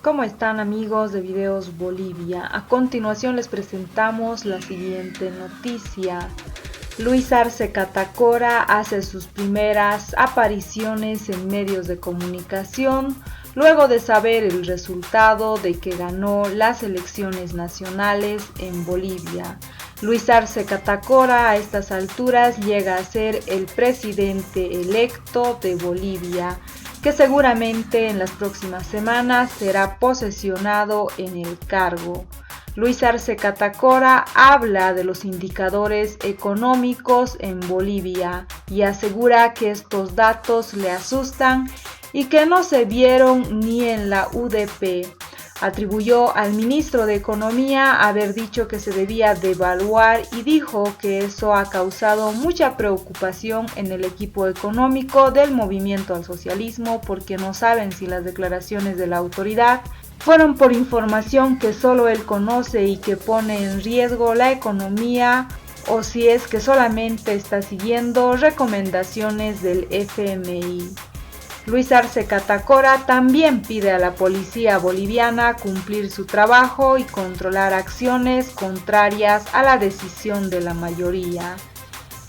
¿Cómo están amigos de Videos Bolivia? A continuación les presentamos la siguiente noticia. Luis Arce Catacora hace sus primeras apariciones en medios de comunicación luego de saber el resultado de que ganó las elecciones nacionales en Bolivia. Luis Arce Catacora a estas alturas llega a ser el presidente electo de Bolivia, que seguramente en las próximas semanas será posesionado en el cargo. Luis Arce Catacora habla de los indicadores económicos en Bolivia y asegura que estos datos le asustan y que no se vieron ni en la UDP. Atribuyó al ministro de Economía haber dicho que se debía devaluar y dijo que eso ha causado mucha preocupación en el equipo económico del movimiento al socialismo porque no saben si las declaraciones de la autoridad fueron por información que solo él conoce y que pone en riesgo la economía o si es que solamente está siguiendo recomendaciones del FMI. Luis Arce Catacora también pide a la policía boliviana cumplir su trabajo y controlar acciones contrarias a la decisión de la mayoría.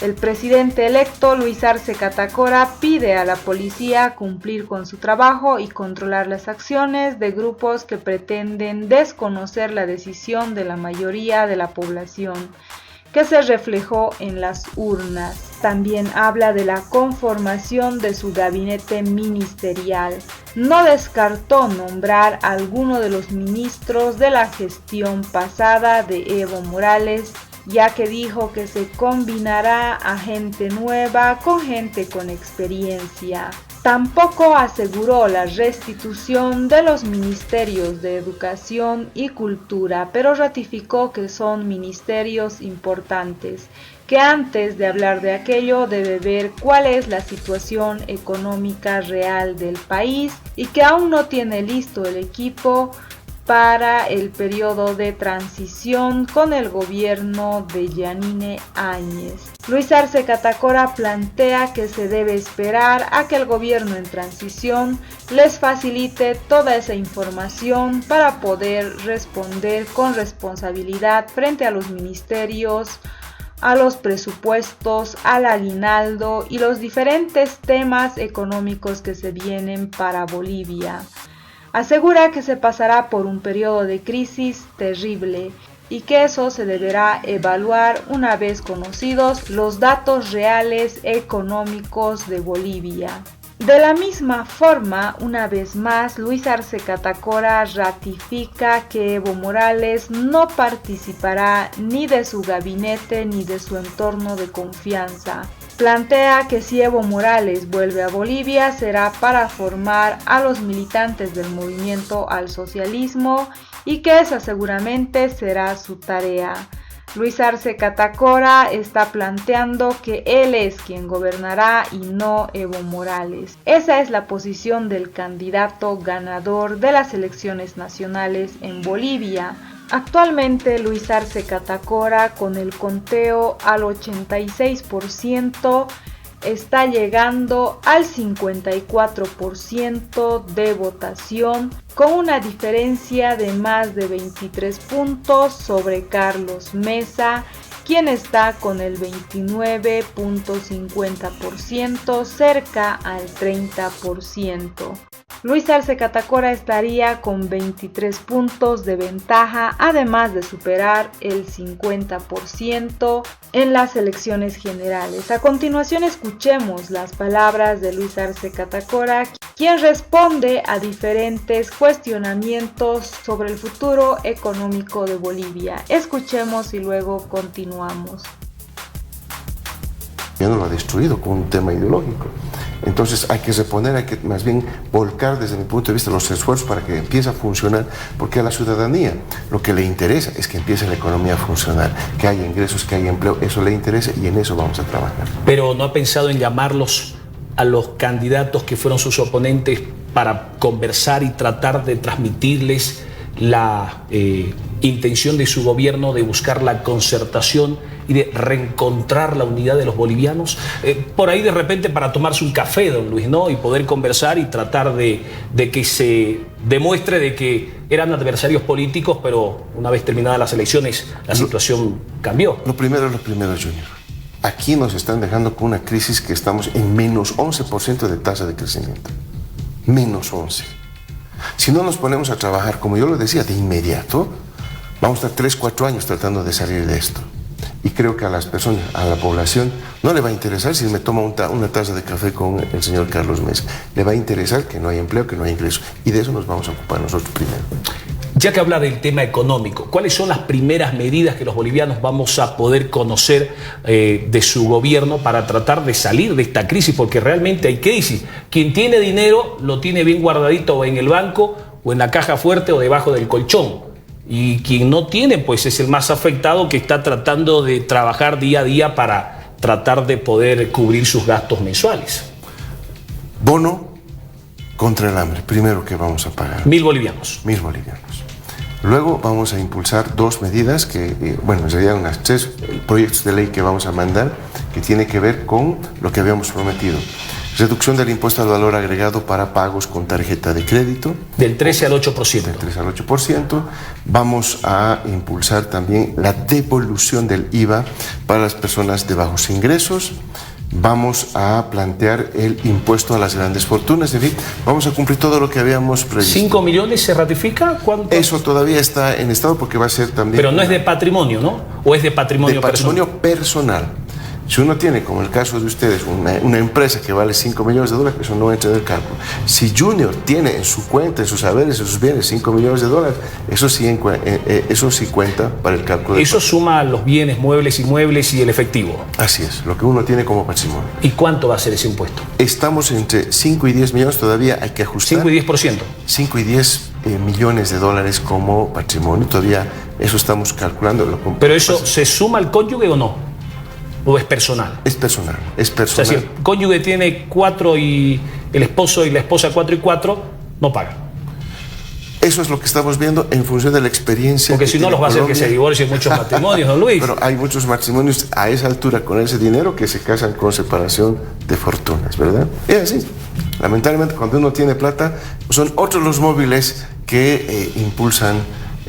El presidente electo Luis Arce Catacora pide a la policía cumplir con su trabajo y controlar las acciones de grupos que pretenden desconocer la decisión de la mayoría de la población, que se reflejó en las urnas. También habla de la conformación de su gabinete ministerial. No descartó nombrar a alguno de los ministros de la gestión pasada de Evo Morales, ya que dijo que se combinará a gente nueva con gente con experiencia. Tampoco aseguró la restitución de los ministerios de Educación y Cultura, pero ratificó que son ministerios importantes, que antes de hablar de aquello debe ver cuál es la situación económica real del país y que aún no tiene listo el equipo para el periodo de transición con el gobierno de Yanine Áñez. Luis Arce Catacora plantea que se debe esperar a que el gobierno en transición les facilite toda esa información para poder responder con responsabilidad frente a los ministerios, a los presupuestos, al aguinaldo y los diferentes temas económicos que se vienen para Bolivia. Asegura que se pasará por un periodo de crisis terrible y que eso se deberá evaluar una vez conocidos los datos reales económicos de Bolivia. De la misma forma, una vez más, Luis Arce Catacora ratifica que Evo Morales no participará ni de su gabinete ni de su entorno de confianza. Plantea que si Evo Morales vuelve a Bolivia será para formar a los militantes del movimiento al socialismo y que esa seguramente será su tarea. Luis Arce Catacora está planteando que él es quien gobernará y no Evo Morales. Esa es la posición del candidato ganador de las elecciones nacionales en Bolivia. Actualmente Luis Arce Catacora, con el conteo al 86%, está llegando al 54% de votación, con una diferencia de más de 23 puntos sobre Carlos Mesa, quien está con el 29.50%, cerca al 30%. Luis Arce Catacora estaría con 23 puntos de ventaja, además de superar el 50% en las elecciones generales. A continuación escuchemos las palabras de Luis Arce Catacora, quien responde a diferentes cuestionamientos sobre el futuro económico de Bolivia. Escuchemos y luego continuamos. Ya no lo ha destruido con un tema ideológico. Entonces hay que reponer, hay que más bien volcar desde mi punto de vista los esfuerzos para que empiece a funcionar, porque a la ciudadanía lo que le interesa es que empiece la economía a funcionar, que haya ingresos, que haya empleo, eso le interesa y en eso vamos a trabajar. Pero ¿no ha pensado en llamarlos a los candidatos que fueron sus oponentes para conversar y tratar de transmitirles la intención de su gobierno de buscar la concertación y de reencontrar la unidad de los bolivianos? Por ahí de repente para tomarse un café, don Luis, ¿no? Y poder conversar y tratar de que se demuestre de que eran adversarios políticos, pero una vez terminadas las elecciones la situación cambió. Lo primero, Junior. Aquí nos están dejando con una crisis que estamos en menos 11% de tasa de crecimiento. Menos 11. Si no nos ponemos a trabajar, como yo lo decía, de inmediato, vamos a estar 3-4 años tratando de salir de esto. Y creo que a las personas, a la población, no le va a interesar si me toma una taza de café con el señor Carlos Mesa. Le va a interesar que no hay empleo, que no hay ingresos. Y de eso nos vamos a ocupar nosotros primero. Ya que habla del tema económico, ¿cuáles son las primeras medidas que los bolivianos vamos a poder conocer de su gobierno para tratar de salir de esta crisis? Porque realmente hay crisis. Quien tiene dinero lo tiene bien guardadito o en el banco o en la caja fuerte o debajo del colchón. Y quien no tiene, pues es el más afectado, que está tratando de trabajar día a día para tratar de poder cubrir sus gastos mensuales. Bono contra el hambre, primero que vamos a pagar. 1.000 bolivianos. 1.000 bolivianos. Luego vamos a impulsar 2 medidas que, serían unas 3 proyectos de ley que vamos a mandar, que tiene que ver con lo que habíamos prometido. Reducción del impuesto al valor agregado para pagos con tarjeta de crédito. Del 13 al 8%. Del 13 al 8%. Vamos a impulsar también la devolución del IVA para las personas de bajos ingresos. Vamos a plantear el impuesto a las grandes fortunas. En fin, vamos a cumplir todo lo que habíamos previsto. 5 millones se ratifica. ¿Cuánto? Eso todavía está en estado porque va a ser también... Pero no es de patrimonio, ¿no? ¿O es de patrimonio personal? De patrimonio personal. Si uno tiene, como el caso de ustedes, una empresa que vale 5 millones de dólares, eso no entra en el cálculo. Si Junior tiene en su cuenta, en sus saberes, en sus bienes, 5 millones de dólares, eso sí cuenta para el cálculo. Eso suma los bienes, muebles, inmuebles y el efectivo. Así es, lo que uno tiene como patrimonio. ¿Y cuánto va a ser ese impuesto? Estamos entre 5 y 10 millones, todavía hay que ajustar. 5 y 10%. 5 y 10 millones de dólares como patrimonio, todavía eso estamos calculando. ¿Pero eso se suma al cónyuge o no? ¿O es personal? Es personal, es personal. O sea, si el cónyuge tiene 4 y el esposo y la esposa 4 y 4, no paga. Eso es lo que estamos viendo en función de la experiencia. Porque si no, los va a hacer que se divorcien muchos matrimonios, don Luis. Pero hay muchos matrimonios a esa altura con ese dinero que se casan con separación de fortunas, ¿verdad? Es así. Lamentablemente, cuando uno tiene plata, son otros los móviles que impulsan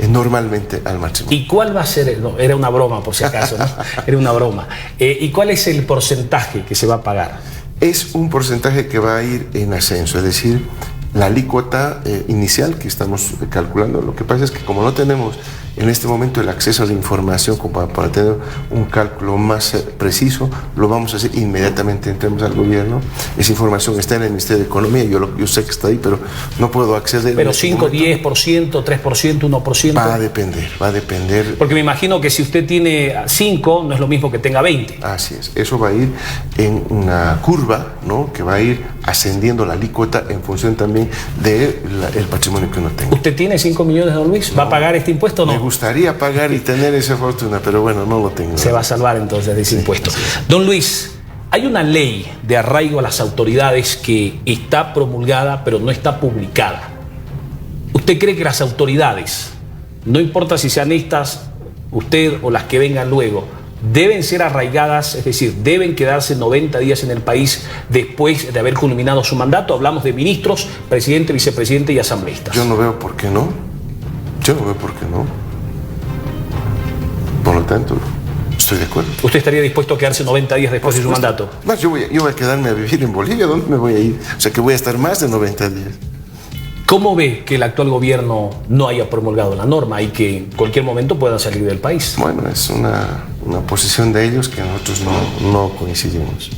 normalmente al matrimonio. ¿Y cuál va a ser? No, era una broma, por si acaso, ¿no? Era una broma. ¿Y cuál es el porcentaje que se va a pagar? Es un porcentaje que va a ir en ascenso, es decir, la alícuota inicial que estamos calculando. Lo que pasa es que como no tenemos en este momento el acceso a la información como para tener un cálculo más preciso, lo vamos a hacer inmediatamente entremos al gobierno. Esa información está en el Ministerio de Economía, yo sé que está ahí, pero no puedo acceder. Pero 5, 10%, 3%, 1%. Va a depender. Porque me imagino que si usted tiene 5, no es lo mismo que tenga 20. Así es, eso va a ir en una curva, ¿no? Que va a ir ascendiendo la alícuota en función también del patrimonio que uno tenga. ¿Usted tiene 5 millones, don Luis? ¿Va a pagar este impuesto o no? Me gustaría pagar y tener esa fortuna, pero bueno, no lo tengo. Se va a salvar entonces de ese impuesto. Don Luis, hay una ley de arraigo a las autoridades que está promulgada, pero no está publicada. ¿Usted cree que las autoridades, no importa si sean estas, usted o las que vengan luego, deben ser arraigadas, es decir, deben quedarse 90 días en el país después de haber culminado su mandato? Hablamos de ministros, presidente, vicepresidente y asambleístas. Yo no veo por qué no. Por lo tanto, estoy de acuerdo. ¿Usted estaría dispuesto a quedarse 90 días después de su mandato? Más, yo voy a quedarme a vivir en Bolivia. ¿Dónde me voy a ir? O sea, que voy a estar más de 90 días. ¿Cómo ve que el actual gobierno no haya promulgado la norma y que en cualquier momento puedan salir del país? Bueno, es una posición de ellos que nosotros no coincidimos.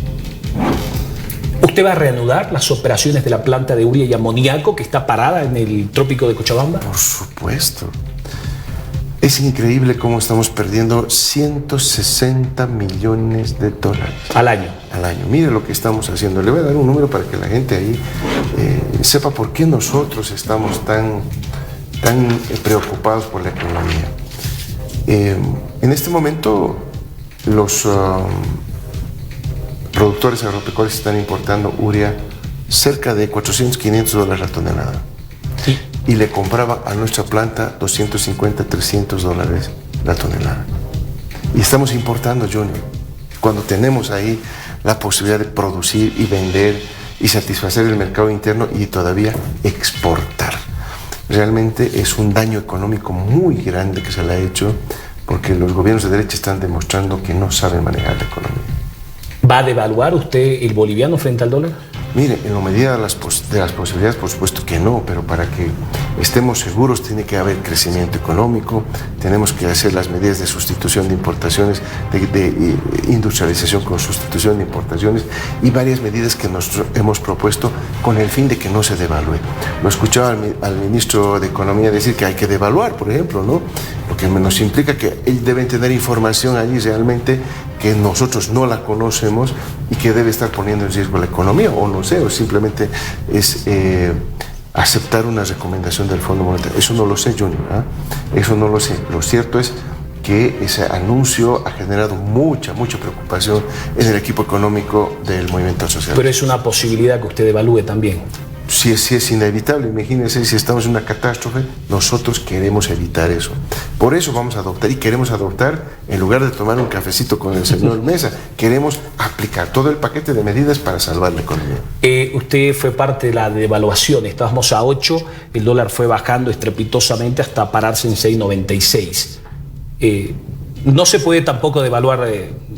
¿Usted va a reanudar las operaciones de la planta de urea y amoníaco que está parada en el trópico de Cochabamba? Por supuesto. Es increíble cómo estamos perdiendo 160 millones de dólares. Al año. Al año. Mire lo que estamos haciendo. Le voy a dar un número para que la gente ahí sepa por qué nosotros estamos tan preocupados por la economía. En este momento, los productores agropecuarios están importando urea cerca de $400, $500 la tonelada. Sí. Y le compraban a nuestra planta $250, $300 la tonelada. Y estamos importando, Junior, cuando tenemos ahí la posibilidad de producir y vender y satisfacer el mercado interno y todavía exportar. Realmente es un daño económico muy grande que se le ha hecho, porque los gobiernos de derecha están demostrando que no saben manejar la economía. ¿Va a devaluar usted el boliviano frente al dólar? Mire, en la medida de las posibilidades, por supuesto que no, pero para que estemos seguros tiene que haber crecimiento económico, tenemos que hacer las medidas de sustitución de importaciones, de industrialización con sustitución de importaciones y varias medidas que nosotros hemos propuesto con el fin de que no se devalúe. Lo escuchaba al ministro de Economía decir que hay que devaluar, por ejemplo, ¿no? Lo que nos implica que ellos deben tener información allí realmente que nosotros no la conocemos y que debe estar poniendo en riesgo la economía, o no sé, o simplemente es aceptar una recomendación del Fondo Monetario. Eso no lo sé, Junior, ¿eh? Eso no lo sé. Lo cierto es que ese anuncio ha generado mucha preocupación en el equipo económico del movimiento social. Pero es una posibilidad que usted evalúe también. Si es inevitable, imagínense, si estamos en una catástrofe, nosotros queremos evitar eso. Por eso vamos a adoptar, y queremos adoptar, en lugar de tomar un cafecito con el señor Mesa, queremos aplicar todo el paquete de medidas para salvar la economía. Usted fue parte de la devaluación, estábamos a 8, el dólar fue bajando estrepitosamente hasta pararse en 6.96. No se puede tampoco devaluar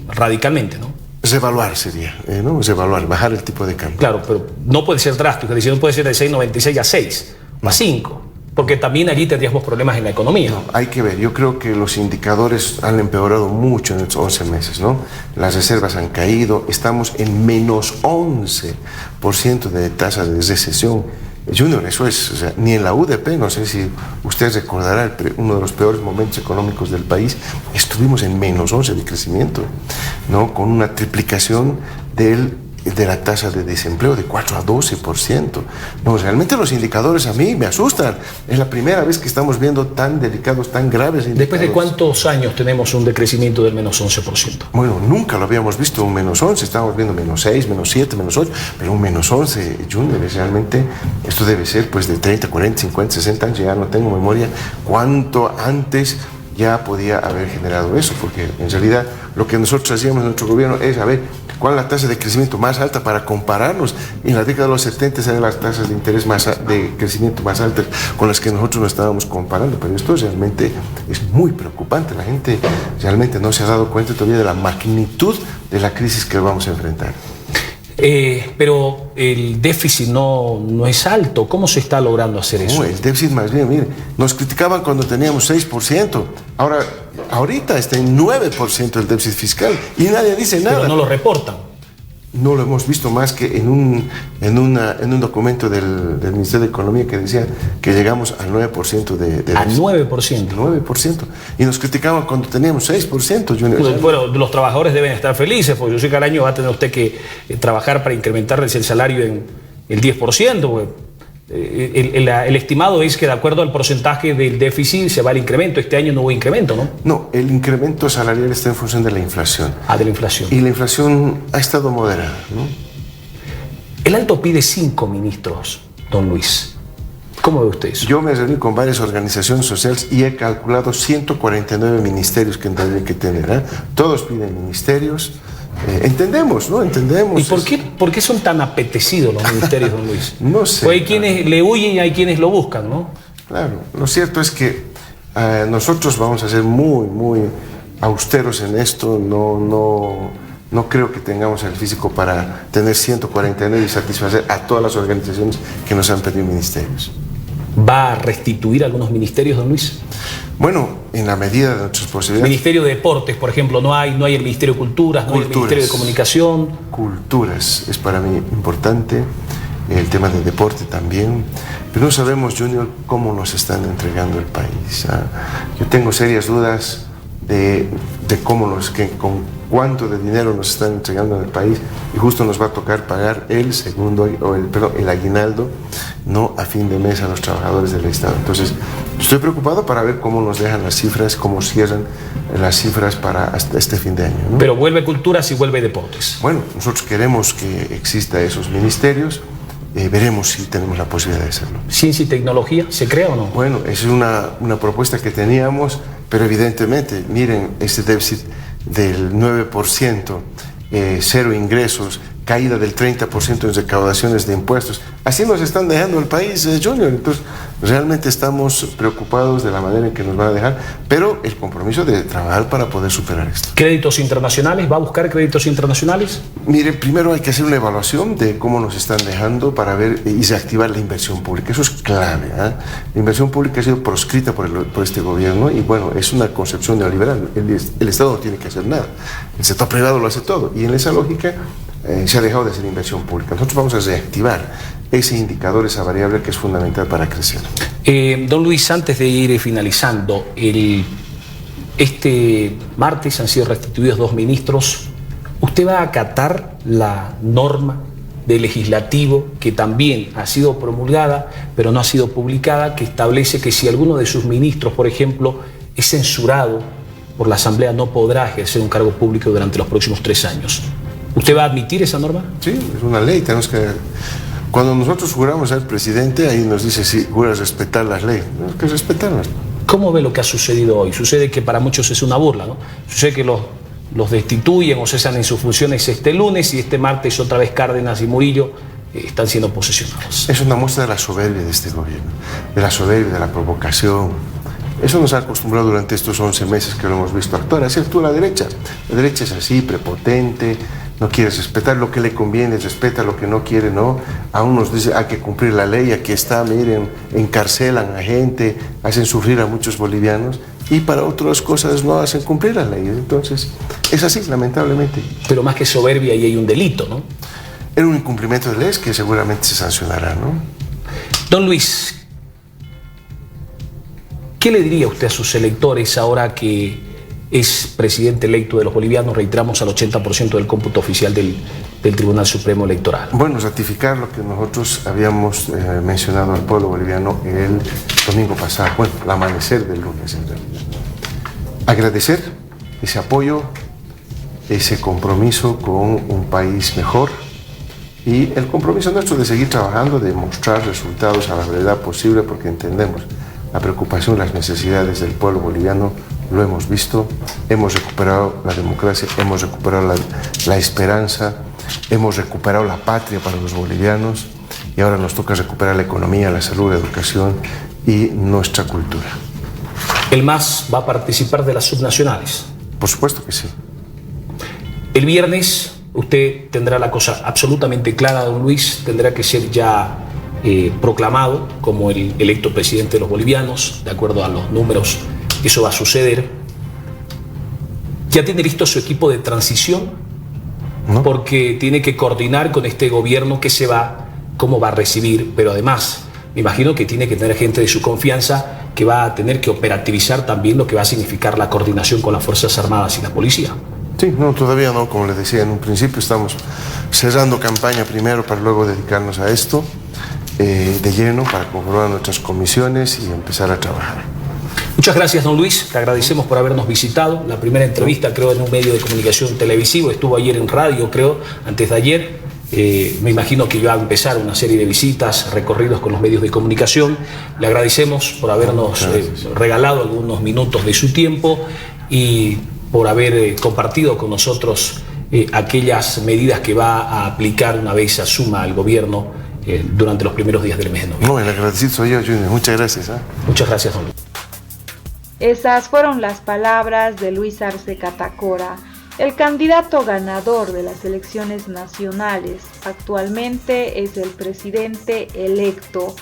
radicalmente, ¿no? Revaluar sería, ¿no? Revaluar, bajar el tipo de cambio. Claro, pero no puede ser drástico, es decir, no puede ser de 6.96 a 6, o a 5, porque también allí tendríamos problemas en la economía. No, hay que ver, yo creo que los indicadores han empeorado mucho en estos 11 meses, ¿no? Las reservas han caído, estamos en menos 11% de tasa de recesión. Junior, eso es, o sea, ni en la UDP, no sé si usted recordará uno de los peores momentos económicos del país, estuvimos en menos 11 de crecimiento, ¿no? Con una triplicación de la tasa de desempleo de 4 a 12%. No, realmente los indicadores a mí me asustan. Es la primera vez que estamos viendo tan delicados, tan graves indicadores. ¿Después de cuántos años tenemos un decrecimiento del menos 11%? Bueno, nunca lo habíamos visto un menos 11, estábamos viendo menos 6, menos 7, menos 8, pero un menos 11, Junior, realmente esto debe ser pues de 30, 40, 50, 60 años, ya no tengo memoria cuánto antes ya podía haber generado eso, porque en realidad lo que nosotros hacíamos en nuestro gobierno es a ver cuál es la tasa de crecimiento más alta para compararnos. En la década de los 70 eran las tasas de interés de crecimiento más altas con las que nosotros nos estábamos comparando, pero esto realmente es muy preocupante. La gente realmente no se ha dado cuenta todavía de la magnitud de la crisis que vamos a enfrentar. Pero el déficit no es alto. ¿Cómo se está logrando hacer eso? No, el déficit más bien, mire, nos criticaban cuando teníamos 6%. Ahorita está en 9% el déficit fiscal y nadie dice nada. Pero no lo reportan. No lo hemos visto más que en un documento del Ministerio de Economía que decía que llegamos al 9% de déficit. ¿Al 9%? 9%. Y nos criticaban cuando teníamos 6%. Junior. Bueno, los trabajadores deben estar felices, porque yo sé que al año va a tener usted que trabajar para incrementarles el salario en el 10%. El estimado es que de acuerdo al porcentaje del déficit se va el incremento. Este año no hubo incremento, ¿no? No, el incremento salarial está en función de la inflación. De la inflación. Y la inflación ha estado moderada, ¿no? El Alto pide 5 ministros, don Luis. ¿Cómo ve usted eso? Yo me reuní con varias organizaciones sociales y he calculado 149 ministerios que tendría que tener, ¿eh? Todos piden ministerios. Entendemos, ¿no? Entendemos. ¿Y por qué son tan apetecidos los ministerios, don Luis? No sé. Pues hay quienes le huyen y hay quienes lo buscan, ¿no? Claro, lo cierto es que nosotros vamos a ser muy austeros en esto. No creo que tengamos el físico para tener 149 y satisfacer a todas las organizaciones que nos han pedido ministerios. ¿Va a restituir algunos ministerios, don Luis? Bueno, en la medida de nuestras posibilidades. Ministerio de Deportes, por ejemplo, no hay el Ministerio de Culturas, no hay el Ministerio de Comunicación. Culturas es para mí importante, el tema del deporte también, pero no sabemos, Junior, cómo nos están entregando el país. Yo tengo serias dudas de con cuánto de dinero nos están entregando en el país, y justo nos va a tocar pagar el aguinaldo, no a fin de mes a los trabajadores del Estado. Entonces, estoy preocupado para ver cómo nos dejan las cifras, cómo cierran las cifras para hasta este fin de año, ¿no? Pero vuelve Culturas y vuelve Deportes. Bueno, nosotros queremos que exista esos ministerios. Veremos si tenemos la posibilidad de hacerlo. ¿Ciencia y tecnología se crea o no? Bueno, esa es una propuesta que teníamos, pero evidentemente, miren, este déficit del 9%, cero ingresos, caída del 30% en recaudaciones de impuestos. Así nos están dejando el país, Junior. Entonces, realmente estamos preocupados de la manera en que nos van a dejar, pero el compromiso de trabajar para poder superar esto. ¿Créditos internacionales? ¿Va a buscar créditos internacionales? Mire, primero hay que hacer una evaluación de cómo nos están dejando para ver y reactivar la inversión pública. Eso es clave. La inversión pública ha sido proscrita por este gobierno y bueno, es una concepción neoliberal. El Estado no tiene que hacer nada. El sector privado lo hace todo. Y en esa lógica se ha dejado de hacer inversión pública. Nosotros vamos a reactivar ese indicador, esa variable que es fundamental para crecer. Don Luis, antes de ir finalizando, este martes han sido restituidos 2 ministros. ¿Usted va a acatar la norma del legislativo que también ha sido promulgada, pero no ha sido publicada, que establece que si alguno de sus ministros, por ejemplo, es censurado por la Asamblea, no podrá ejercer un cargo público durante los próximos 3 años? ¿Usted va a admitir esa norma? Sí, es una ley. Tenemos que... Cuando nosotros juramos al presidente, ahí nos dice si juras respetar las leyes. Tenemos que respetarlas. ¿Cómo ve lo que ha sucedido hoy? Sucede que para muchos es una burla, ¿no? Sucede que los destituyen o cesan en sus funciones este lunes y este martes otra vez Cárdenas y Murillo están siendo posesionados. Es una muestra de la soberbia de este gobierno, de la soberbia, de la provocación. Eso nos ha acostumbrado durante estos 11 meses que lo hemos visto actuar. Así actúa la derecha. La derecha es así, prepotente, no quiere respetar lo que le conviene, respeta lo que no quiere, no. Aún nos dice hay que cumplir la ley, aquí está, miren, encarcelan a gente, hacen sufrir a muchos bolivianos y para otras cosas no hacen cumplir la ley. Entonces, es así, lamentablemente. Pero más que soberbia, ahí hay un delito, ¿no? Era un incumplimiento de leyes que seguramente se sancionará, ¿no? Don Luis, ¿qué le diría usted a sus electores ahora que es presidente electo de los bolivianos? Reiteramos, al 80% del cómputo oficial del Tribunal Supremo Electoral. Bueno, ratificar lo que nosotros habíamos mencionado al pueblo boliviano el domingo pasado, bueno, el amanecer del lunes en realidad. Agradecer ese apoyo, ese compromiso con un país mejor y el compromiso nuestro de seguir trabajando, de mostrar resultados a la brevedad posible, porque entendemos la preocupación, las necesidades del pueblo boliviano. Lo hemos visto, hemos recuperado la democracia, hemos recuperado la esperanza, hemos recuperado la patria para los bolivianos y ahora nos toca recuperar la economía, la salud, la educación y nuestra cultura. ¿El MAS va a participar de las subnacionales? Por supuesto que sí. El viernes usted tendrá la cosa absolutamente clara, don Luis, tendrá que ser ya proclamado como el electo presidente de los bolivianos, de acuerdo a los números. Eso va a suceder. ¿Ya tiene listo su equipo de transición? ¿No? Porque tiene que coordinar con este gobierno que se va, cómo va a recibir, pero además me imagino que tiene que tener gente de su confianza que va a tener que operativizar también lo que va a significar la coordinación con las Fuerzas Armadas y la policía. Sí, no, todavía no, como les decía en un principio, estamos cerrando campaña primero para luego dedicarnos a esto de lleno, para conformar nuestras comisiones y empezar a trabajar. Muchas gracias, don Luis. Te agradecemos por habernos visitado. La primera entrevista, creo, en un medio de comunicación televisivo. Estuvo ayer en radio, creo, antes de ayer. Me imagino que iba a empezar una serie de visitas, recorridos con los medios de comunicación. Le agradecemos por habernos regalado algunos minutos de su tiempo y por haber compartido con nosotros aquellas medidas que va a aplicar una vez asuma el gobierno durante los primeros días del mes de noviembre. No, el agradecido soy yo, Junior. Muchas gracias. Muchas gracias, don Luis. Esas fueron las palabras de Luis Arce Catacora, el candidato ganador de las elecciones nacionales. Actualmente es el presidente electo,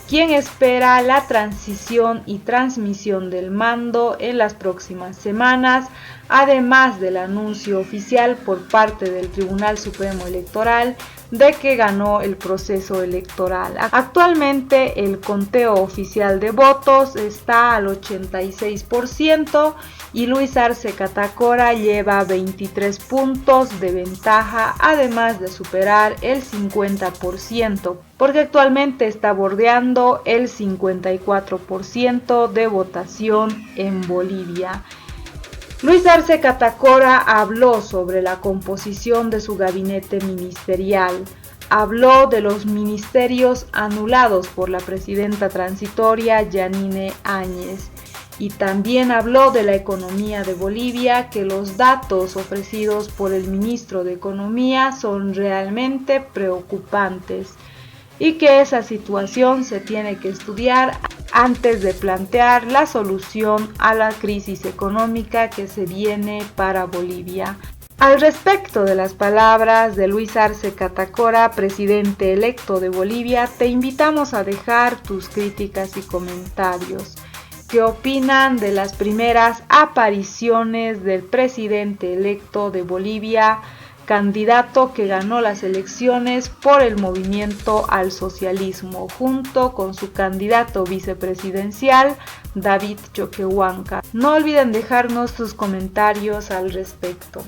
quien espera la transición y transmisión del mando en las próximas semanas, además del anuncio oficial por parte del Tribunal Supremo Electoral de que ganó el proceso electoral. Actualmente el conteo oficial de votos está al 86% y Luis Arce Catacora lleva 23 puntos de ventaja, además de superar el 50%, porque actualmente está bordeando el 54% de votación en Bolivia. Luis Arce Catacora habló sobre la composición de su gabinete ministerial, habló de los ministerios anulados por la presidenta transitoria Yanine Áñez Y también habló de la economía de Bolivia, que los datos ofrecidos por el ministro de Economía son realmente preocupantes y que esa situación se tiene que estudiar antes de plantear la solución a la crisis económica que se viene para Bolivia. Al respecto de las palabras de Luis Arce Catacora, presidente electo de Bolivia, te invitamos a dejar tus críticas y comentarios. ¿Qué opinan de las primeras apariciones del presidente electo de Bolivia, candidato que ganó las elecciones por el movimiento al socialismo, junto con su candidato vicepresidencial, David Choquehuanca? No olviden dejarnos sus comentarios al respecto.